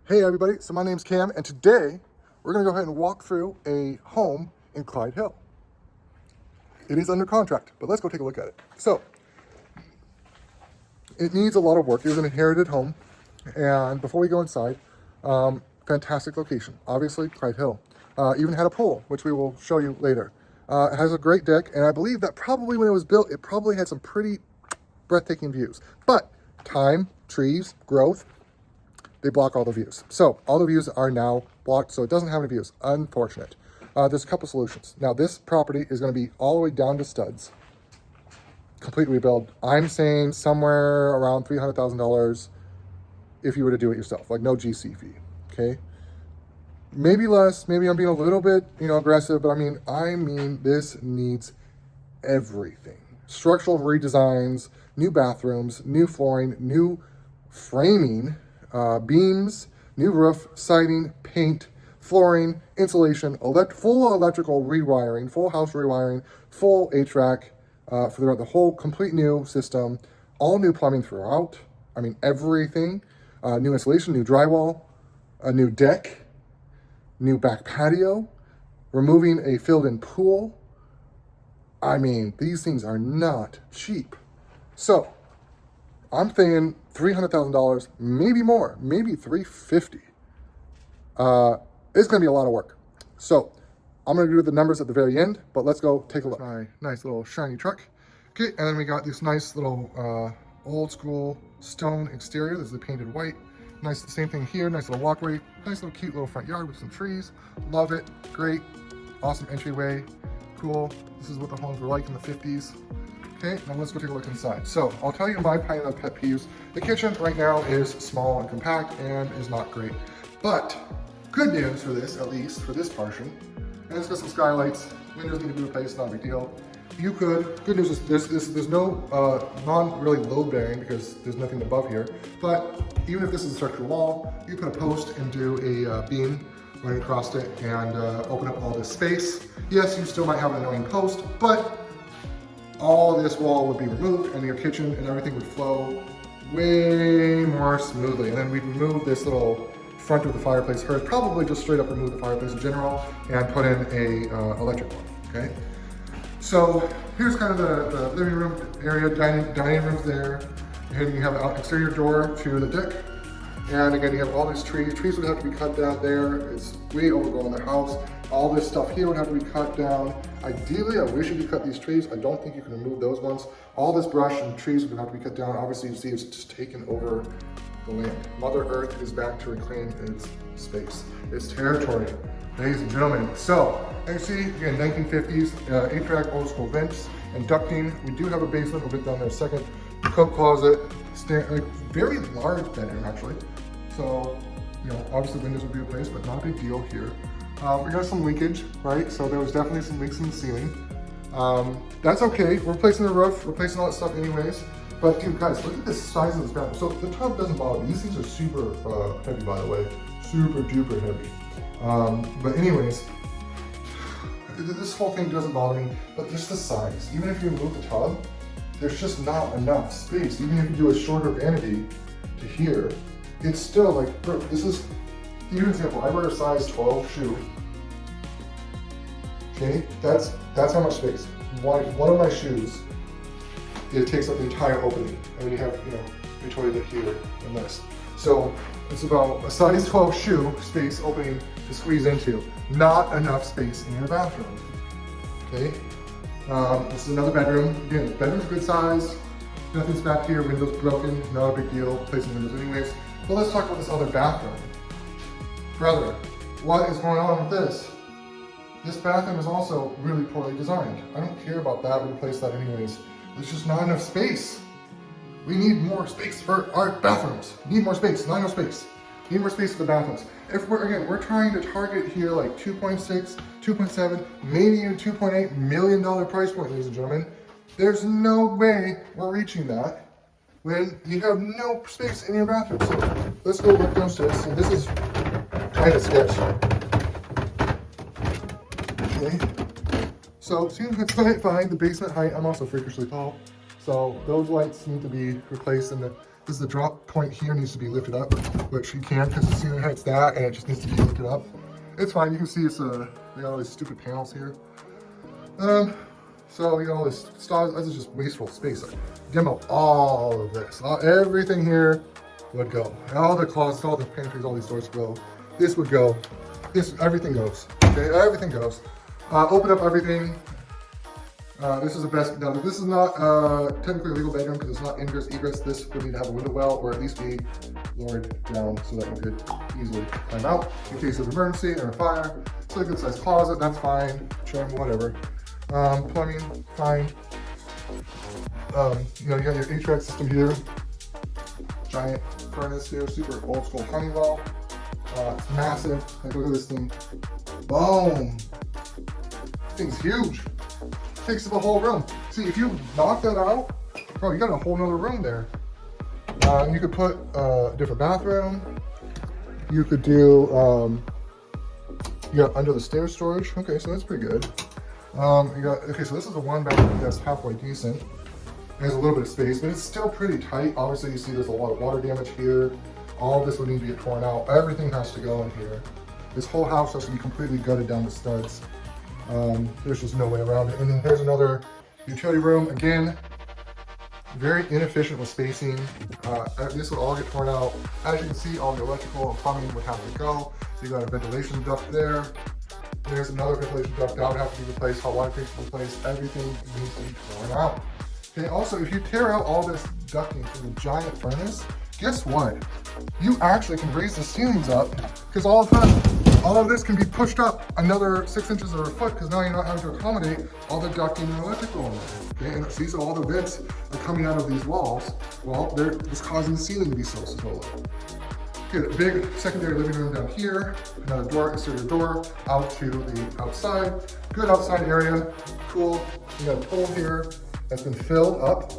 Hey everybody, so my name's Cam, and today we're going to go ahead and walk through a home in Clyde Hill. It is under contract, but let's go take a look at it. So, it needs a lot of work. It was an inherited home, and before we go inside, fantastic location. Obviously, Clyde Hill. Even had a pool, which we will show you later. It has a great deck, and I believe that probably when it was built, it probably had some pretty breathtaking views. But time, trees, growth, they block all the views. So all the views are now blocked, so it doesn't have any views. Unfortunate. There's a couple solutions. Now this property is going to be all the way down to studs, complete rebuild. I'm saying somewhere around $300,000 if you were to do it yourself, like no GC fee. Okay, maybe less. Maybe I'm being a little bit, aggressive, but I mean this needs everything. Structural redesigns, new bathrooms, new flooring, new framing, beams, new roof, siding, paint, flooring, insulation, full electrical rewiring, full house rewiring, full HVAC, for the whole complete new system, all new plumbing throughout. I mean, everything, new insulation, new drywall, a new deck, new back patio, removing a filled-in pool. I mean, these things are not cheap. So I'm thinking $300,000, maybe more, maybe $350,000. It's going to be a lot of work. So I'm going to do the numbers at the very end, but let's go take a look. My nice little shiny truck. Okay, and then we got this nice little old school stone exterior. This is the painted white. Nice, the same thing here. Nice little walkway. Nice little cute little front yard with some trees. Love it. Great. Awesome entryway. Cool. This is what the homes were like in the 50s. Okay, now let's go take a look inside. So I'll tell you my kind of pet peeves. The kitchen right now is small and compact and is not great. But good news for this, at least for this portion, and it's got some skylights. Windows need to be replaced, not a big deal. You could, good news is there's no non-really load bearing because there's nothing above here. But even if this is a structural wall, you put a post and do a beam running across it and open up all this space. Yes, you still might have an annoying post, but all of this wall would be removed and your kitchen and everything would flow way more smoothly. And then we'd remove this little front of the fireplace, or probably just straight up remove the fireplace in general and put in a electric one, okay? So here's kind of the living room area, dining room's there, and you have an exterior door to the deck. And again, you have all these trees. Trees would have to be cut down there. It's way overgrown the house. All this stuff here would have to be cut down. Ideally, I wish you could cut these trees. I don't think you can remove those ones. All this brush and trees would have to be cut down. Obviously, you see it's just taken over the land. Mother Earth is back to reclaim its space, its territory, ladies and gentlemen. So, as you see, again, 1950s, HVAC, old school vents, and ducting. We do have a basement. We'll get down there in a second. Coat closet, very large bedroom actually. So, obviously windows will be replaced, but not a big deal here. We got some leakage, right? So there was definitely some leaks in the ceiling. That's okay. We're replacing the roof, replacing all that stuff anyways. But dude, guys, look at the size of this bathroom. So the tub doesn't bother me. These things are super heavy, by the way. Super duper heavy. But anyways, this whole thing doesn't bother me, but just the size. Even if you remove the tub, there's just not enough space. Even if you do a shorter vanity to here, it's still like, this is, give you an example, I wear a size 12 shoe. Okay, that's how much space. One of my shoes, it takes up the entire opening. And then you have, your toilet here and this. So it's about a size 12 shoe space opening to squeeze into. Not enough space in your bathroom. Okay, this is another bedroom. Again, the bedroom's a good size. Nothing's back here, windows broken, not a big deal, replacing windows anyways. But let's talk about this other bathroom. Brother, what is going on with this? This bathroom is also really poorly designed. I don't care about that, we replace that anyways. There's just not enough space. We need more space for our bathrooms. Need more space, not enough space. Need more space for the bathrooms. If we're trying to target here like 2.6, 2.7, maybe even $2.8 million price point, ladies and gentlemen. There's no way we're reaching that when you have no space in your bathroom. So let's go look downstairs. So this is kind of sketchy. Okay. So it seems it's fine. The basement height, I'm also freakishly tall. So those lights need to be replaced, and this is the drop point here needs to be lifted up, which you can because the ceiling height's that, and it just needs to be lifted up. It's fine. You can see it's they got all these stupid panels here. So you know, this is just wasteful space. Demo all of this. Everything here would go. All the closets, all the pantries, all these doors would go. This would go. Everything goes. Okay, everything goes. Open up everything. This is the best. Now, this is not technically a legal bedroom because it's not ingress egress. This would need to have a window well, or at least be lowered down so that you could easily climb out in case of emergency or a fire. It's a good sized closet. That's fine. Trim, whatever. Plumbing, fine. You know, you got your HVAC system here. Giant furnace here, super old school Honeywell. It's massive. Like, look at this thing. Boom. Thing's huge. Takes up the whole room. See, if you knock that out, bro, you got a whole nother room there. You could put a different bathroom. You could do, you got under the stairs storage. Okay, so that's pretty good. Okay, so this is the one bathroom that's halfway decent. There's a little bit of space, but it's still pretty tight. Obviously, you see there's a lot of water damage here. All of this would need to get torn out. Everything has to go in here. This whole house has to be completely gutted down to studs. There's just no way around it. And then here's another utility room. Again, very inefficient with spacing. This would all get torn out. As you can see, all the electrical and plumbing would have to go. So you got a ventilation duct there. There's another ventilation duct that would have to be replaced. Hot water tanks replaced. Everything needs to be torn out. Okay, also, if you tear out all this ducting from the giant furnace, guess what? You actually can raise the ceilings up because all of this can be pushed up another 6 inches or a foot because now you're not having to accommodate all the ducting and electrical in there. Okay, and see, so all the vents are coming out of these walls. Well, it's causing the ceiling to be so low. Okay, a big secondary living room down here, another door, exterior door out to the outside. Good outside area, cool. You got a pool here that's been filled up.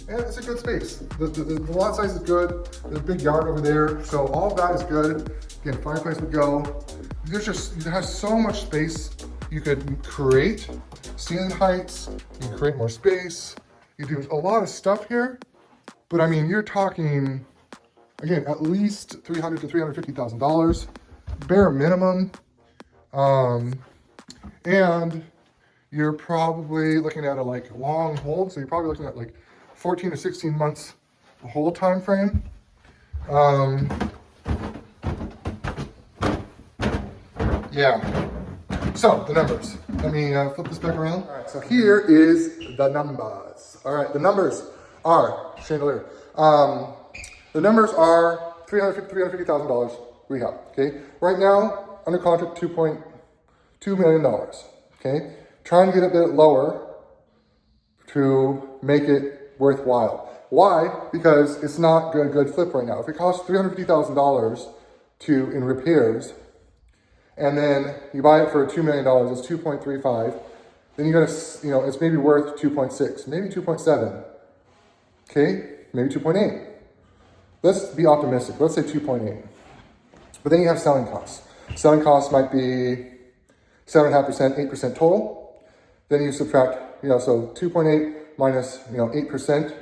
And it's a good space. The lot size is good. There's a big yard over there. So all of that is good. Again, fireplace would go. It has so much space. You could create ceiling heights. You can create more space. You do a lot of stuff here. But I mean, you're talking, again, at least $300,000 to $350,000, bare minimum. And you're probably looking at a long hold. So you're probably looking at 14 to 16 months hold time frame. Yeah. So the numbers. Let me flip this back around. All right. So here is the numbers. All right. The numbers are chandelier. The numbers are $350,000 rehab. Okay. Right now under contract $2.2 million. Okay. Trying to get a bit lower to make it worthwhile. Why? Because it's not a good flip right now. If it costs $350,000 in repairs, and then you buy it for $2 million, it's 2.35. Then you're gonna, it's maybe worth 2.6, maybe 2.7. Okay, maybe 2.8. Let's be optimistic. Let's say 2.8. But then you have selling costs. Selling costs might be 7.5%, 8% total. Then you subtract, so 2.8 minus, 8%.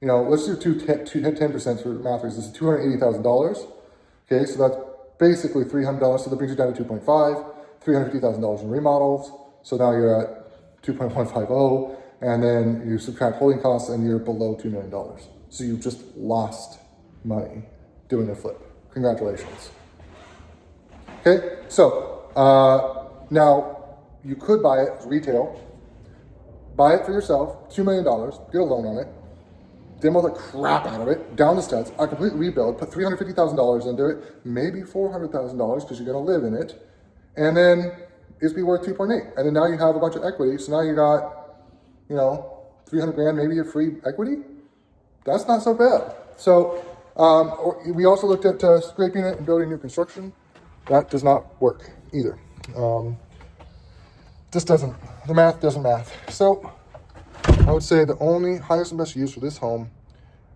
Let's do 10% for math reasons. This is $280,000. Okay, so that's basically $300. So that brings you down to 2.5, $350,000 in remodels. So now you're at 2.150, and then you subtract holding costs, and you're below $2 million. So you just lost money doing a flip. Congratulations. Okay, so now you could buy it retail. Buy it for yourself, $2 million, get a loan on it, demo the crap out of it, down the studs, a complete rebuild, put $350,000 into it, maybe $400,000 because you're gonna live in it, and then it's be worth 2.8. And then now you have a bunch of equity, so now you got, 300 grand, maybe a free equity. That's not so bad. So we also looked at scraping it and building new construction. That does not work either. The math doesn't math. So I would say the only highest and best use for this home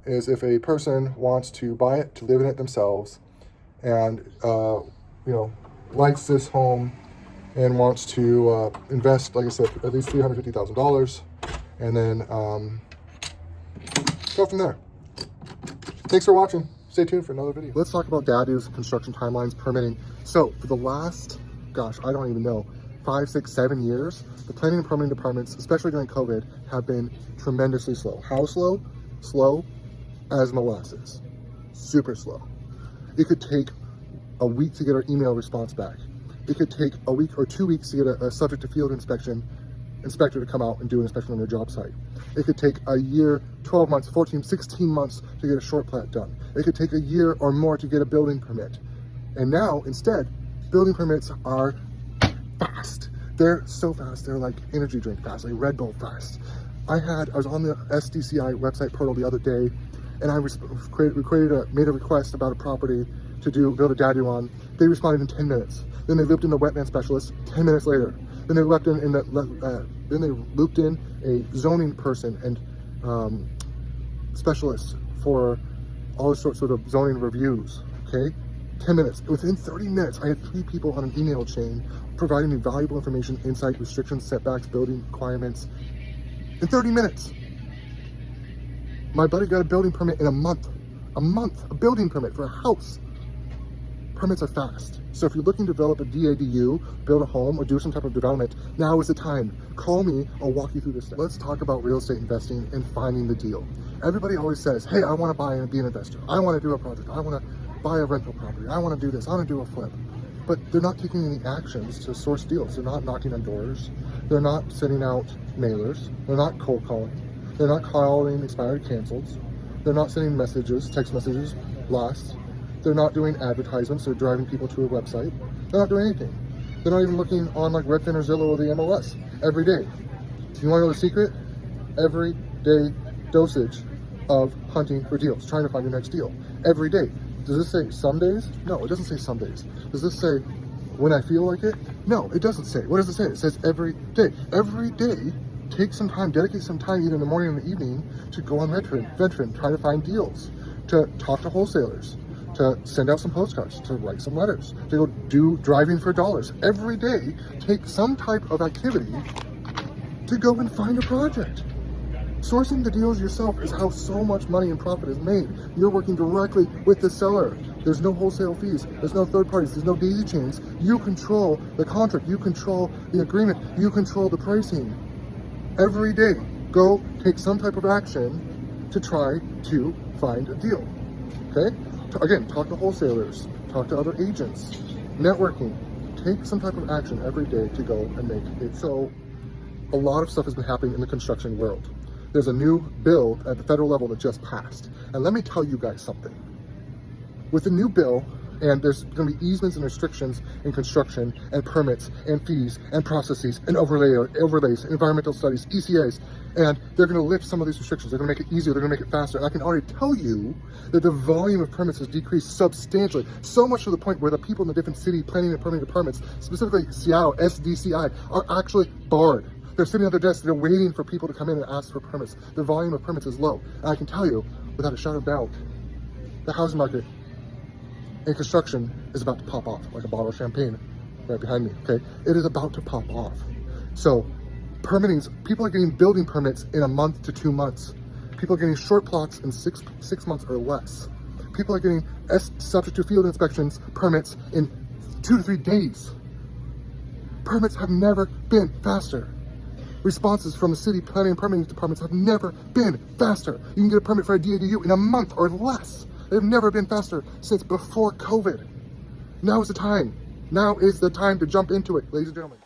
is if a person wants to buy it to live in it themselves and, likes this home and wants to invest, like I said, at least $350,000 and then go from there. Thanks for watching. Stay tuned for another video. Let's talk about Dadu's construction timelines, permitting. So for the last, gosh, I don't even know, 5, 6, 7 years, the planning and permitting departments, especially during COVID, have been tremendously slow. How slow? Slow as molasses. Super slow. It could take a week to get our email response back. It could take a week or 2 weeks to get a subject to field inspector to come out and do an inspection on their job site. It could take a year, 12 months, 14, 16 months to get a short plat done. It could take a year or more to get a building permit. And now, instead, building permits are fast. They're so fast, they're like energy drink fast, like Red Bull fast. I was on the SDCI website portal the other day, and I made a request about a property to build a Dadu on. They responded in 10 minutes. Then they looped in the wetland specialist 10 minutes later. Then they looped in a zoning person and specialists for all sorts of zoning reviews. Okay, 10 minutes. Within 30 minutes, I had 3 people on an email chain providing me valuable information, insight, restrictions, setbacks, building requirements. In 30 minutes, my buddy got a building permit in a month. A building permit for a house. Permits are fast. So if you're looking to develop a DADU, build a home, or do some type of development, now is the time. Call me, I'll walk you through this. Let's talk about real estate investing and finding the deal. Everybody always says, hey, I want to buy and be an investor. I want to do a project. I want to buy a rental property. I want to do this. I want to do a flip. But they're not taking any actions to source deals. They're not knocking on doors. They're not sending out mailers. They're not cold calling. They're not calling expired cancels. They're not sending messages, text messages, blasts. They're not doing advertisements. They're driving people to a website. They're not doing anything. They're not even looking on like Redfin or Zillow or the MLS every day. You want to know the secret? Every day dosage of hunting for deals, trying to find your next deal. Every day. Does this say some days? No, it doesn't say some days. Does this say when I feel like it? No, it doesn't say. What does it say? It says every day. Every day, take some time, dedicate some time either in the morning or in the evening to go on Redfin, try to find deals, to talk to wholesalers, to send out some postcards, to write some letters, to go do driving for dollars. Every day, take some type of activity to go and find a project. Sourcing the deals yourself is how so much money and profit is made. You're working directly with the seller. There's no wholesale fees. There's no third parties. There's no daisy chains. You control the contract. You control the agreement. You control the pricing. Every day, go take some type of action to try to find a deal. Okay? Again, talk to wholesalers. Talk to other agents. Networking. Take some type of action every day to go and make it. So, a lot of stuff has been happening in the construction world. There's a new bill at the federal level that just passed. And let me tell you guys something. With the new bill, and there's going to be easements and restrictions in construction and permits and fees and processes and overlays, environmental studies, ECAs, and they're going to lift some of these restrictions. They're going to make it easier. They're going to make it faster. And I can already tell you that the volume of permits has decreased substantially, so much to the point where the people in the different city planning and permitting departments, specifically Seattle, SDCI, are actually barred. They're sitting at their desks, they're waiting for people to come in and ask for permits. The volume of permits is low. And I can tell you, without a shadow of doubt, the housing market and construction is about to pop off, like a bottle of champagne right behind me, okay? It is about to pop off. So, people are getting building permits in a month to 2 months. People are getting short plots in six months or less. People are getting subject to field inspections permits in 2 to 3 days. Permits have never been faster. Responses from the city planning and permitting departments have never been faster. You can get a permit for a DADU in a month or less. They've never been faster since before COVID. Now is the time. Now is the time to jump into it, ladies and gentlemen.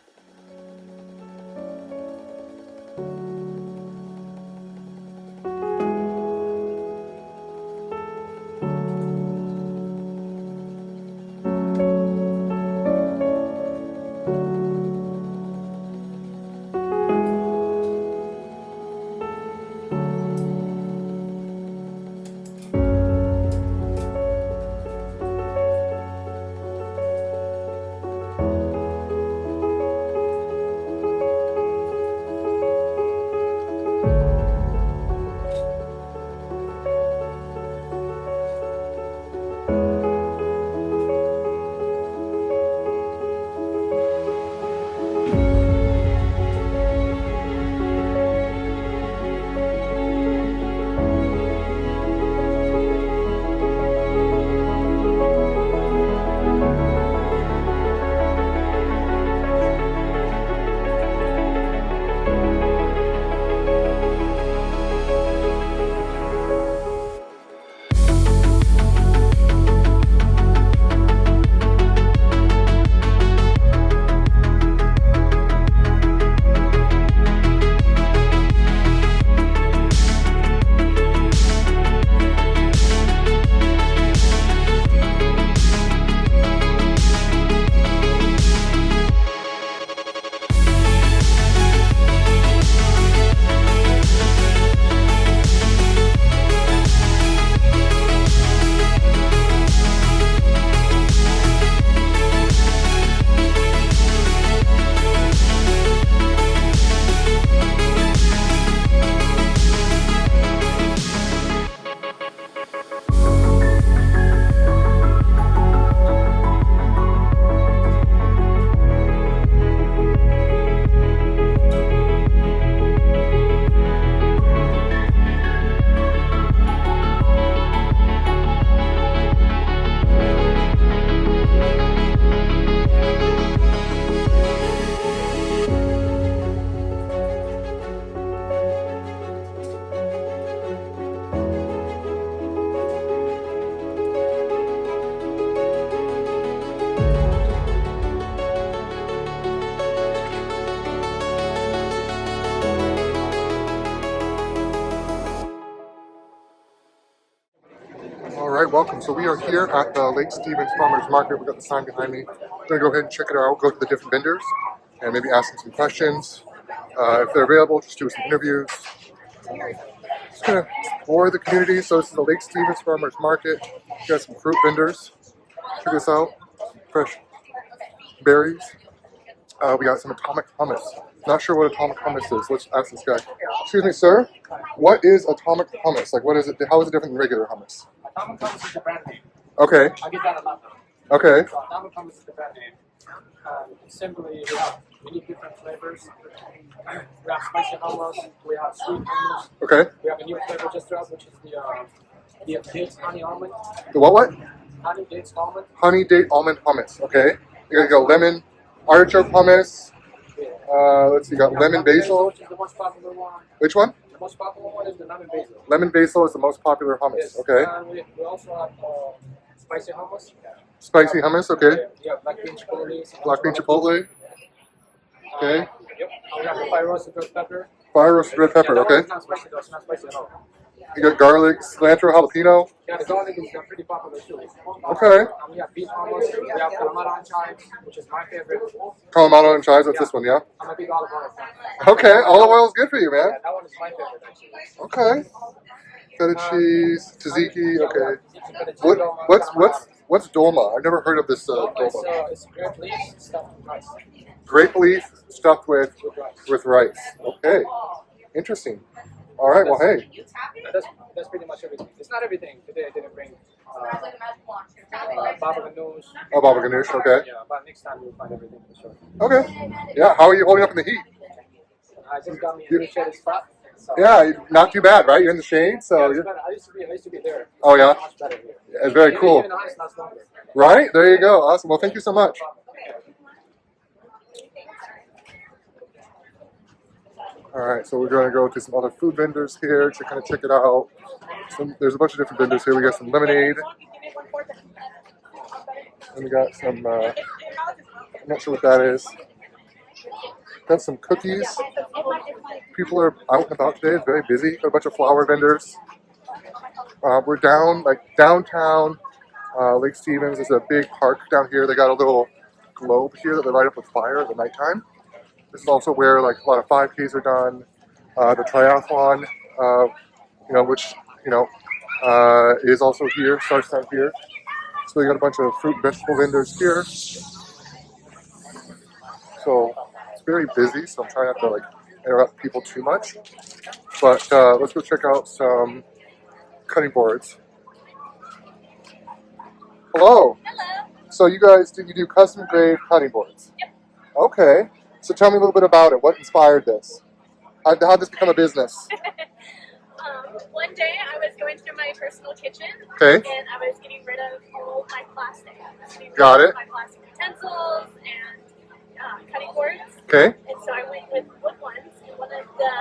All right, welcome. So we are here at the Lake Stevens Farmers Market. We've got the sign behind me. I'm going to go ahead and check it out, go to the different vendors, and maybe ask them some questions. If they're available, just do some interviews. Just going to explore the community. So this is the Lake Stevens Farmers Market. We got some fruit vendors. Check this out. Fresh berries. We got some atomic hummus. Not sure what atomic hummus is. Let's ask this guy. Excuse me, sir. What is atomic hummus? Like, what is it? How is it different than regular hummus? Atomic hummus is the brand name. Okay. I get that a lot though. Okay. So atomic hummus is the brand name. Simply, we have many different flavors. We have spicy hummus. We have sweet hummus. Okay. We have a new flavor just dropped, which is the dates honey almond. The what? Honey dates almond. Honey date almond hummus. Okay. You got lemon artichoke hummus. Let's see. You got lemon basil. Which is the most popular one. Which one? The most popular one is the lemon basil. Lemon basil is the most popular hummus. Yes. Okay. We also have spicy hummus. Spicy hummus. Okay. Yeah, black bean chipotle. Black bean chipotle. Okay. Yep. We have the fire roasted red pepper. Fire roasted red pepper. Yeah, that Okay. one's not spicy though. It's not spicy at all. You got garlic, cilantro, jalapeno. Yeah, the garlic is pretty popular too. Okay. We have beef hummus. We have calamari and chives, which is my favorite. Clamato and chives. That's this one, yeah. I'm a big olive oil fan. Okay. Olive oil is good for you, man. Yeah, that one is my favorite actually. Okay. Feta cheese, tzatziki. Okay. What's dolma? I've never heard of this dolma. It's grape leaf stuffed with rice. Grape leaf stuffed with With rice. rice. Okay. Interesting. All right. Well, hey. That's pretty much everything. It's not everything. Today I didn't bring baba ganoush. Oh, baba ganoush. Okay. Yeah, but next time you'll find everything for sure. Okay. Yeah. How are you holding up in the heat? I just got me a new shed spot. So Yeah. Not too bad, right? You're in the shade, so. it's You're... better. I used to be there. Oh yeah. Much better here. It's very cool. Even the ice lasts longer. Right? There you go. Awesome. Well, thank you so much. All right, so we're going to go to some other food vendors here to kind of check it out. There's a bunch of different vendors here. We got some lemonade. And we got some, I'm not sure what that is. Got some cookies. People are out and about today. It's very busy. Got a bunch of flower vendors. We're downtown Lake Stevens. There's a big park down here. They got a little globe here that they light up with fire at the nighttime. This is also where like a lot of 5Ks are done. The triathlon, which is also here, starts down here. So we got a bunch of fruit and vegetable vendors here. So it's very busy. So I'm trying not to like interrupt people too much. But let's go check out some cutting boards. Hello. Hello. So you guys, you do custom engraved cutting boards? Yep. Okay. So tell me a little bit about it. What inspired this? How did this become a business? One day I was going through my personal kitchen Okay. and I was getting rid of all my plastic. I was getting rid Got of it. my plastic utensils and cutting boards. Okay. And so I went with wood ones. And one of the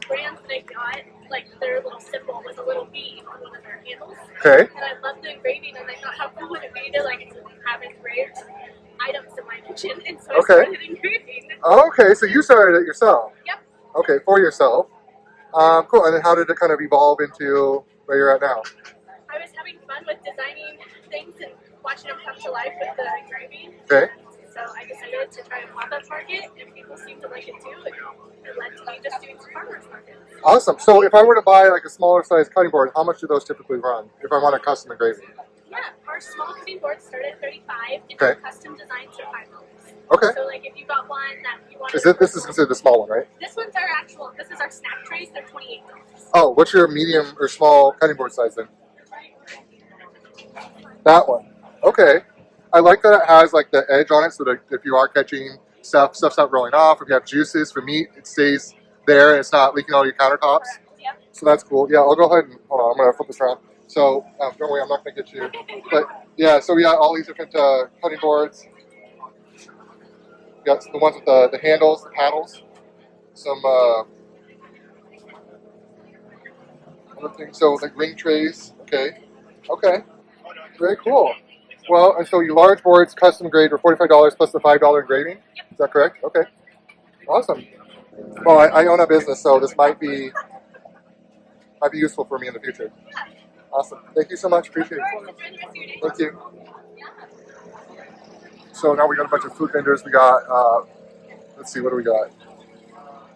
brands that I got, like their little symbol was a little bee on one of their handles. Okay. And I loved the engraving and I thought how cool would it be to like have engraved items in my kitchen. And so I started engraving. Okay. So you started it yourself. Yep. Okay, for yourself. Cool. And then how did it kind of evolve into where you're at now? I was having fun with designing things and watching them come to life with the engraving. Okay. So I decided to try a pop-up market, and people seemed to like it too, and it led to me just doing some farmers markets. Awesome. So if I were to buy like a smaller size cutting board, how much do those typically run if I want a custom engraving? Yeah, our small cutting boards start at $35, and Okay. our custom designs are $5. Okay. So like if you got one that you wanted, This is considered the small one, right? this one's this is our snack trays. They're $28. Oh, what's your medium or small cutting board size then? That one. Okay. I like that it has like the edge on it so that if you are catching stuff's not rolling off. If you have juices for meat, it stays there and it's not leaking all your countertops. Yep. So that's cool. Yeah, I'll go ahead and, hold on, I'm going to flip this around. So, don't worry, I'm not going to get you. But yeah, so we got all these different cutting boards. We got the ones with the handles, the paddles. Some other things. So like ring trays. Okay. Okay. Very cool. Well, and so your large boards, custom grade, were $45 plus the $5 engraving. Is that correct? Okay. Awesome. Well, I own a business, so this might be useful for me in the future. Awesome. Thank you so much. Appreciate it. Thank you. So now we got a bunch of food vendors. We got, let's see, what do we got?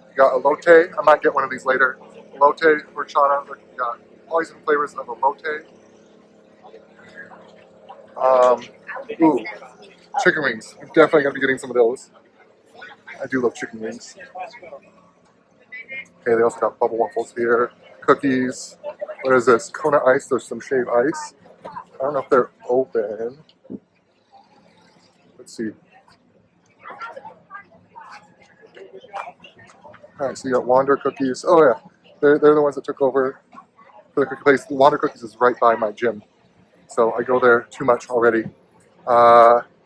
We got elote. I might get one of these later. Elote, horchata. We got all these different flavors of elote. Ooh, chicken wings. I'm definitely going to be getting some of those. I do love chicken wings. Okay, they also got bubble waffles here. Cookies. What is this? Kona ice. There's some shaved ice. I don't know if they're open. Let's see. Alright, so you got Wander cookies. Oh yeah, they're the ones that took over for the cookie place. The Wander cookies is right by my gym. So I go there too much already.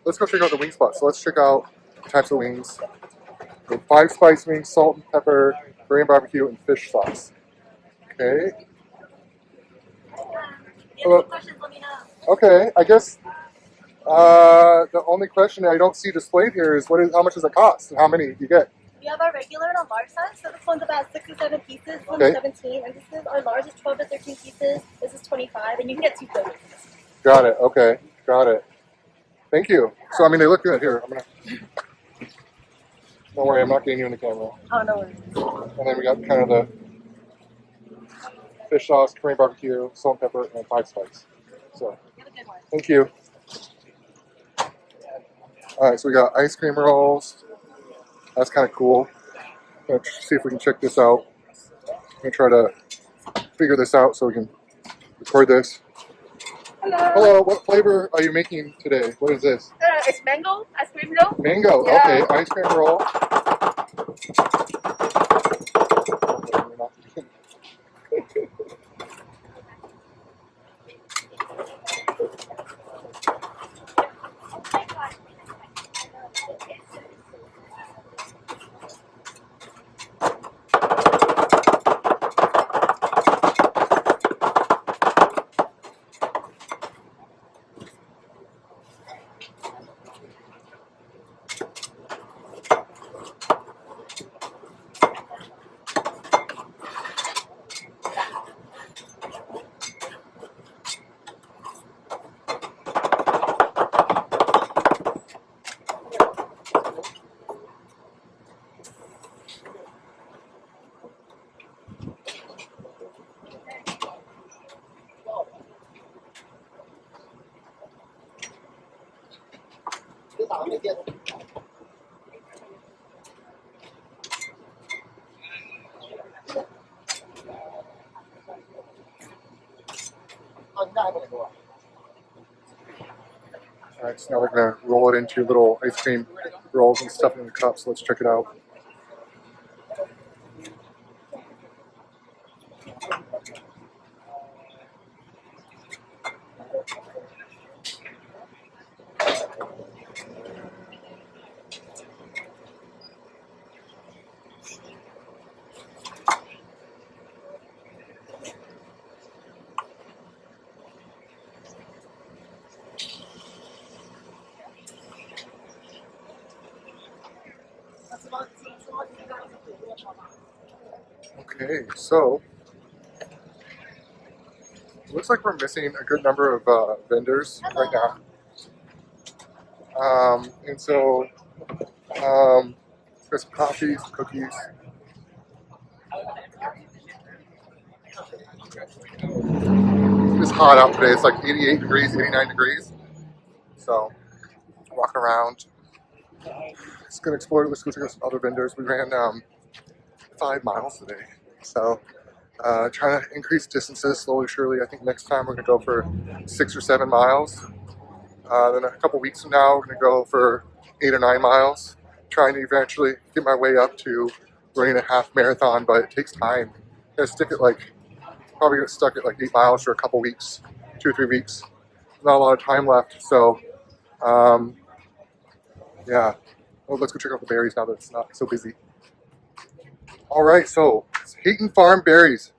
Let's go check out the wing spot. So let's check out the types of wings. So 5 spice wings, salt and pepper, Korean barbecue, and fish sauce. Okay. Hello. Okay, I guess the only question I don't see displayed here is how much does it cost and how many do you get? We have our regular and our large size. So this one's about 6 or 7 pieces. This one's 17, and this is our large is 12 to 13 pieces. This is 25, and you can get 2 flavors. Got it. Okay. Got it. Thank you. So I mean, they look good here. I'm gonna. Don't worry, I'm not getting you in the camera. Oh, no worries. And then we got kind of the fish sauce, Korean barbecue, salt and pepper, and 5 spice. So, thank you. All right, so we got ice cream rolls. That's kind of cool. Let's see if we can check this out. I'm gonna try to figure this out so we can record this. Hello. Hello, what flavor are you making today? What is this? It's mango ice cream roll. Mango. Yeah. Okay, ice cream roll. Alright, so now we're going to roll it into little ice cream rolls and stuff in the cups. Let's check it out. Okay, so it looks like we're missing a good number of vendors right now. And so there's some coffee, some cookies. It's hot out today. It's like 88 degrees, 89 degrees. So walk around. Just gonna explore. Let's go check out some other vendors. We ran 5 miles today. So trying to increase distances slowly, surely. I think next time we're gonna go for 6 or 7 miles. Then a couple weeks from now, we're gonna go for 8 or 9 miles. Trying to eventually get my way up to running a half marathon, but it takes time. I stick at probably get stuck at 8 miles for a couple weeks, 2 or 3 weeks. Not a lot of time left, so yeah. Well, let's go check out the berries now that it's not so busy. All right, so it's Hayton Farm Berries.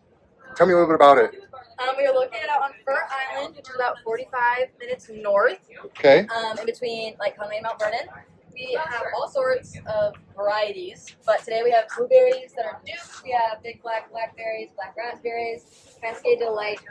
Tell me a little bit about it. We are located out on Fur Island, which is about 45 minutes north. Okay. In between Conway and Mount Vernon. We have all sorts of varieties, but today we have blueberries that are Duke. We have big blackberries, black raspberries, Cascade Delight,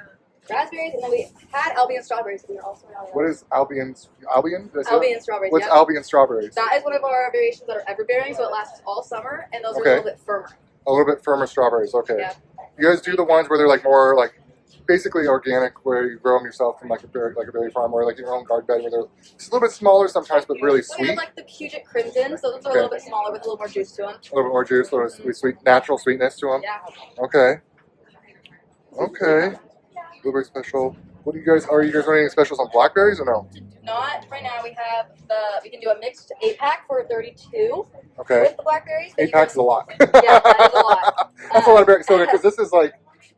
raspberries, and then we had Albion strawberries. We were also out. What is Albion? Albion? Did I say that? Albion strawberries. What's Yep. Albion strawberries? That is one of our variations that are ever-bearing, so it lasts all summer, and those are Okay. a little bit firmer. A little bit firmer strawberries. Okay. Yeah. You guys do the ones where they're like more like basically organic, where you grow them yourself from like a berry farm, or like your own garden bed, where they're just a little bit smaller sometimes, but really We sweet. have like the Puget Crimson, so those are a little bit smaller with a little more juice to them. A little bit more juice, a little bit sweet, natural sweetness to them. Yeah. Okay. Okay. Blueberry special. What do you guys? Are you guys running any specials on blackberries or no? Not right now. We can do a mixed 8-pack for 32 Okay. with the blackberries. 8 packs is a lot. Yeah, that is a lot. That's a lot of berries. So because this is like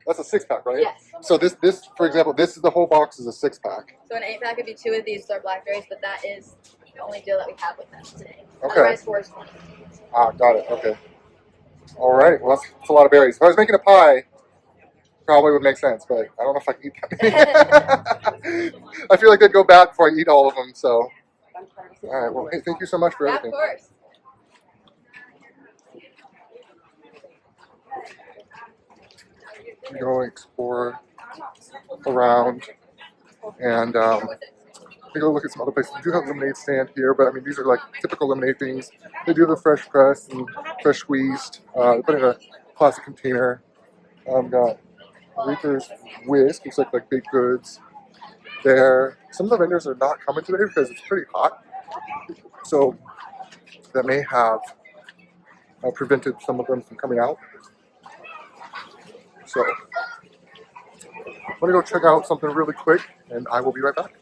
that's a 6-pack, right? Yes. So this for example, this is the whole box is a 6-pack. So an 8-pack would be 2 of these are blackberries, but that is the only deal that we have with them today. Okay. Otherwise, 4 is 20. Ah, got it. Okay. All right. Well, that's a lot of berries. If I was making a pie, probably would make sense, but I don't know if I can eat that. I feel like they'd go bad before I eat all of them. So, all right. Well, hey, thank you so much for Yeah, of everything. course. Go explore around and take a look at some other places. We do have a lemonade stand here, but I mean these are like typical lemonade things. They do the fresh pressed and fresh squeezed. They put it in a plastic container. Got Reaper's Whisk, looks like baked goods there. Some of the vendors are not coming today because it's pretty hot, so that may have prevented some of them from coming out. So I'm gonna go check out something really quick, and I will be right back.